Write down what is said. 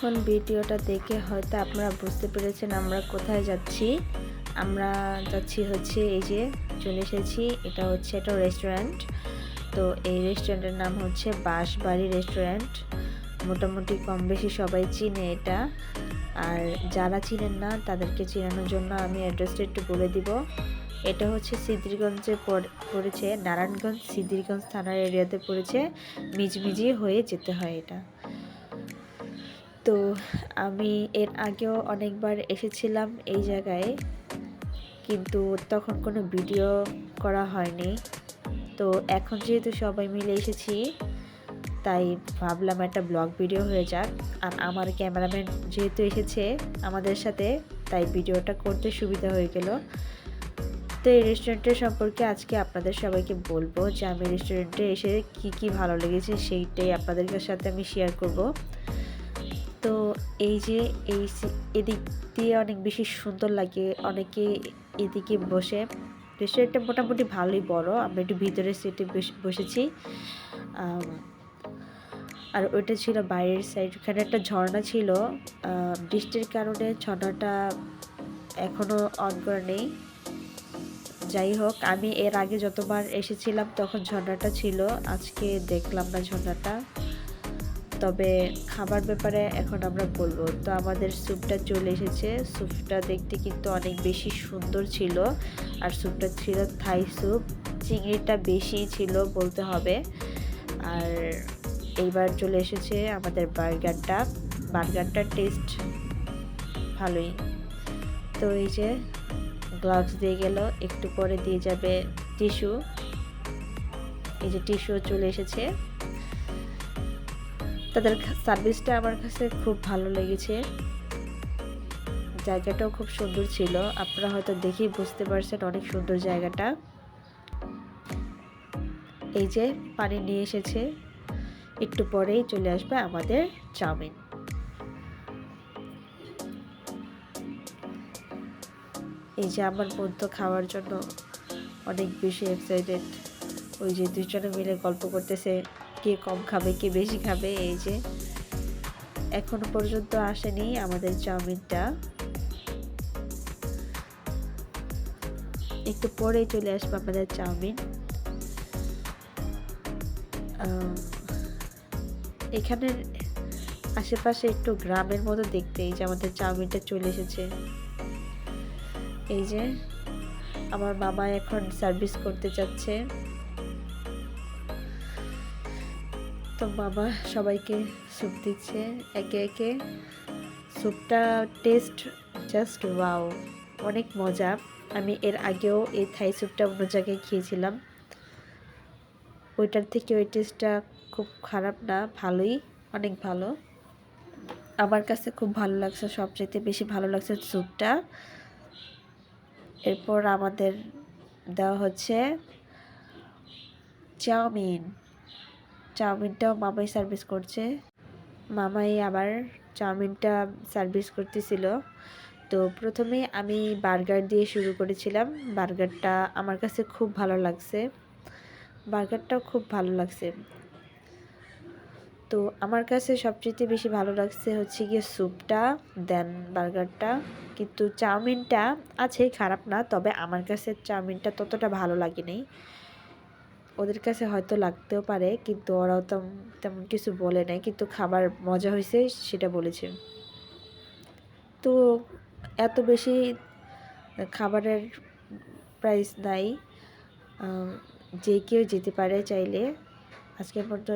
এতক্ষণ ভিডিওটা দেখে হয়তো আপনারা বুঝতে পেরেছেন আমরা কোথায় যাচ্ছি। আমরা যাচ্ছি হচ্ছে এই যে চলে এসেছি, এটা হচ্ছে একটা রেস্টুরেন্ট। তো এই রেস্টুরেন্টের নাম হচ্ছে বাঁশবাড়ি রেস্টুরেন্ট। মোটামুটি কম বেশি সবাই চিনে এটা, আর যারা চিনেন না তাদেরকে চেনানোর জন্য আমি অ্যাড্রেসটা একটু বলে দিব। এটা হচ্ছে সিদ্ধিরগঞ্জে পড়েছে, নারায়ণগঞ্জ সিদ্ধিরগঞ্জ থানার এরিয়াতে পড়েছে, মিজমিজি হয়ে যেতে হয় এটা। তো আমি এর আগেও অনেকবার এসেছিলাম এই জায়গায়, কিন্তু তখন কোনো ভিডিও করা হয়নি। তো এখন যেহেতু সবাই মিলে এসেছি, তাই ভাবলাম একটা ব্লগ ভিডিও হয়ে যাক। আর আমার ক্যামেরাম্যান যেহেতু এসেছে আমাদের সাথে, তাই ভিডিওটা করতে সুবিধা হয়ে গেল। তো এই রেস্টুরেন্টের সম্পর্কে আজকে আপনাদের সবাইকে বলবো যে আমি রেস্টুরেন্টে এসে কি ভালো লেগেছে সেইটাই আপনাদের সাথে আমি শেয়ার করব। তো এই যে এদিক দিয়ে অনেক বেশি সুন্দর লাগে, অনেকে এদিকে বসে। রেস্টুরেন্টটা মোটামুটি ভালোই বড়, আমরা একটু ভিতরের সিটে বসেছি। আর ওইটা ছিল বাইরের সাইড, ওখানে একটা ঝর্ণা ছিল। বৃষ্টির কারণে ঝর্ণাটা এখনও অন করা নেই। যাই হোক, আমি এর আগে যতবার এসেছিলাম তখন ঝর্ণাটা ছিল, আজকে দেখলাম না ঝর্ণাটা। তবে খাবার ব্যাপারে এখন আমরা বলবো। তো আমাদের স্যুপটা চলে এসেছে। স্যুপটা দেখতে কিন্তু অনেক বেশি সুন্দর ছিল, আর স্যুপটা ছিল থাই স্যুপ। চিংড়িটা বেশি ছিল বলতে হবে। আর এইবার চলে এসেছে আমাদের বার্গারটার টেস্ট ভালোই। তো এই যে গ্লাভস দিয়ে গেল, একটু পরে দিয়ে যাবে টিস্যু। এই যে টিস্যু চলে এসেছে। তাদের সার্ভিসটা আমার কাছে খুব ভালো লেগেছে। জায়গাটাও খুব সুন্দর ছিল, আপনারা হয়তো দেখেই বুঝতে পারছেন অনেক সুন্দর জায়গাটা। এই যে পানি নিয়ে এসেছে, একটু পরেই চলে আসবে আমাদের চাউমিন। এই যে আমার বোন তো খাওয়ার জন্য অনেক বেশি এক্সাইটেড। ওই যে দুজনে মিলে গল্প করতেছে কে কম খাবে কে বেশি খাবে। এই যে এখনো পর্যন্ত আসেনি আমাদের চাউমিনটা, একটু পরেই চলে আসবে আমাদের চাউমিন। এখানের আশেপাশে একটু গ্রামের মতো দেখতে। এই যে আমাদের চাউমিনটা চলে এসেছে। এই যে আমার মামা এখন সার্ভিস করতে যাচ্ছে। তো মামা সবাইকে স্যুপ দিচ্ছে একে একে। স্যুপটা টেস্ট জাস্ট ওয়াও, অনেক মজা। আমি এর আগেও এই থাই স্যুপটা অন্য জায়গায় খেয়েছিলাম, ওইটার থেকে ওই টেস্টটা খুব খারাপ না, ভালোই, অনেক ভালো। আমার কাছে খুব ভালো লাগছে, সবচেয়ে বেশি ভালো লাগছে স্যুপটা। এরপর আমাদের দেওয়া হচ্ছে চাউমিনটাও মামাই সার্ভিস করছে। মামাই আবার চাউমিনটা সার্ভিস করতেছিল। তো প্রথমে আমি বার্গার দিয়ে শুরু করেছিলাম। বার্গারটা আমার কাছে খুব ভালো লাগছে, বার্গারটাও খুব ভালো লাগছে। তো আমার কাছে সবচেয়ে বেশি ভালো লাগছে হচ্ছে গিয়ে স্যুপটা, দেন বার্গারটা। কিন্তু চাউমিনটা আছে, খারাপ না, তবে আমার কাছে চাউমিনটা ততটা ভালো লাগেনি। ওদের কাছে হয়তো লাগতেও পারে, কিন্তু ওরাও তেমন কিছু বলে নাই, কিন্তু খাবার মজা হয়েছে সেটা বলেছে। তো এত বেশি খাবারের প্রাইস নাই, যে কেউ যেতে পারে চাইলে। আজকের মতো